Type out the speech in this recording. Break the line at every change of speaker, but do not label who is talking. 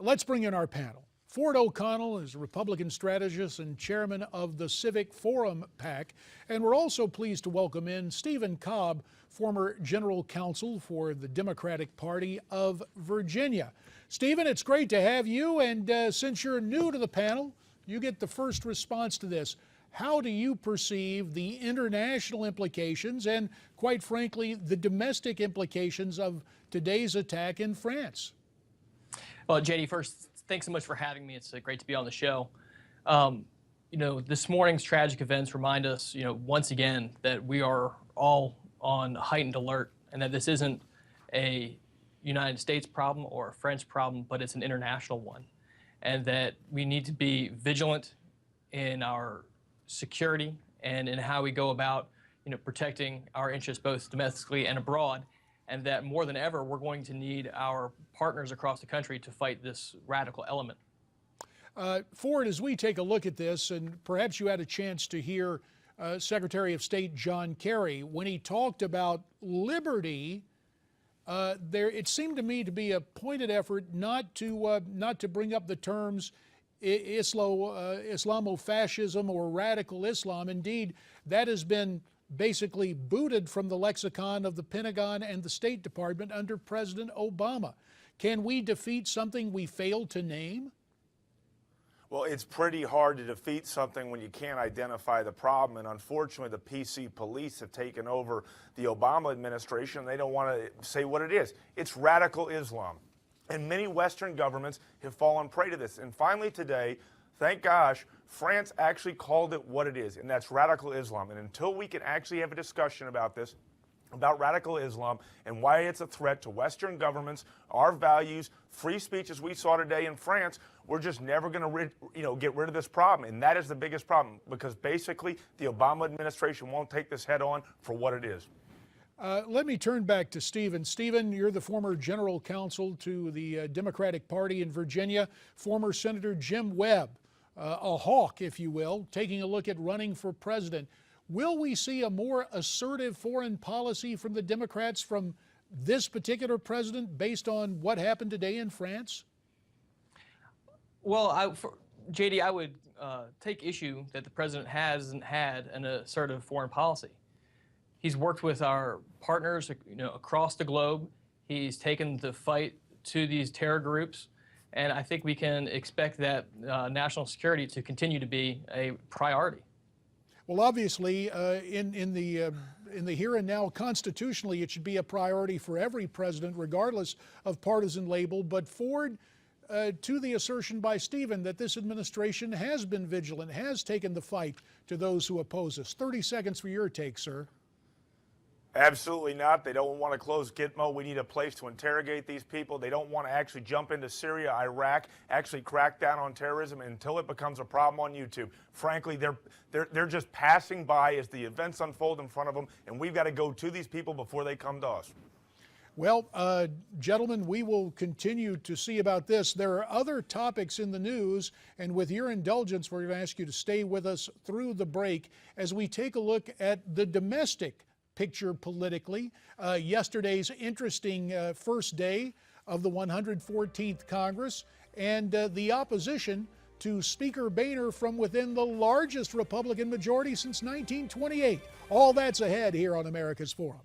Let's bring in our panel. Ford O'Connell is a Republican strategist and chairman of the CivicForum PAC. And we're also pleased to welcome in Stephen Cobb, former general counsel for the Democratic Party of Virginia. Stephen, it's great to have you. And since you're new to the panel, you get the first response to this. How do you perceive the international implications and, quite frankly, the domestic implications of today's attack in France?
Well, JD, first, thanks so much for having me. It's great to be on the show. This morning's tragic events remind us, once again, that we are all on heightened alert and that this isn't a United States problem or a French problem, but it's an international one. And that we need to be vigilant in our security and in how we go about, protecting our interests both domestically and abroad. And that more than ever, we're going to need our partners across the country to fight this radical element.
Ford, as we take a look at this, and perhaps you had a chance to hear Secretary of State John Kerry, when he talked about liberty, it seemed to me to be a pointed effort not to bring up the terms Islamofascism or radical Islam. Indeed, that has been basically booted from the lexicon of the Pentagon and the State Department under President Obama. Can we defeat something we failed to name?
Well, it's pretty hard to defeat something when you can't identify the problem, and unfortunately the PC police have taken over the Obama administration and they don't want to say what it is. It's radical Islam. And many Western governments have fallen prey to this. And finally today, thank gosh, France actually called it what it is, and that's radical Islam. And until we can actually have a discussion about this, about radical Islam and why it's a threat to Western governments, our values, free speech as we saw today in France, we're just never going to get rid of this problem. And that is the biggest problem, because basically the Obama administration won't take this head on for what it is.
Let me turn back to Stephen. Stephen, you're the former general counsel to the Democratic Party in Virginia. Former Senator Jim Webb, a hawk, if you will, taking a look at running for president. Will we see a more assertive foreign policy from the Democrats from this particular president based on what happened today in France?
Well, JD, I would take issue that the president hasn't had an assertive foreign policy. He's worked with our partners, across the globe. He's taken the fight to these terror groups, and I think we can expect that national security to continue to be a priority.
Well, obviously, in the here and now, constitutionally, it should be a priority for every president, regardless of partisan label. But Ford, to the assertion by Stephen that this administration has been vigilant, has taken the fight to those who oppose us. 30 seconds for your take, sir.
Absolutely not. They don't want to close Gitmo. We need a place to interrogate these people. They don't want to actually jump into Syria, Iraq, actually crack down on terrorism until it becomes a problem on YouTube. Frankly, they're just passing by as the events unfold in front of them, and we've got to go to these people before they come to us.
Well, gentlemen, we will continue to see about this. There are other topics in the news, and with your indulgence, we're going to ask you to stay with us through the break as we take a look at the domestic picture politically. Yesterday's interesting first day of the 114th Congress, and the opposition to Speaker Boehner from within the largest Republican majority since 1928. All that's ahead here on America's Forum.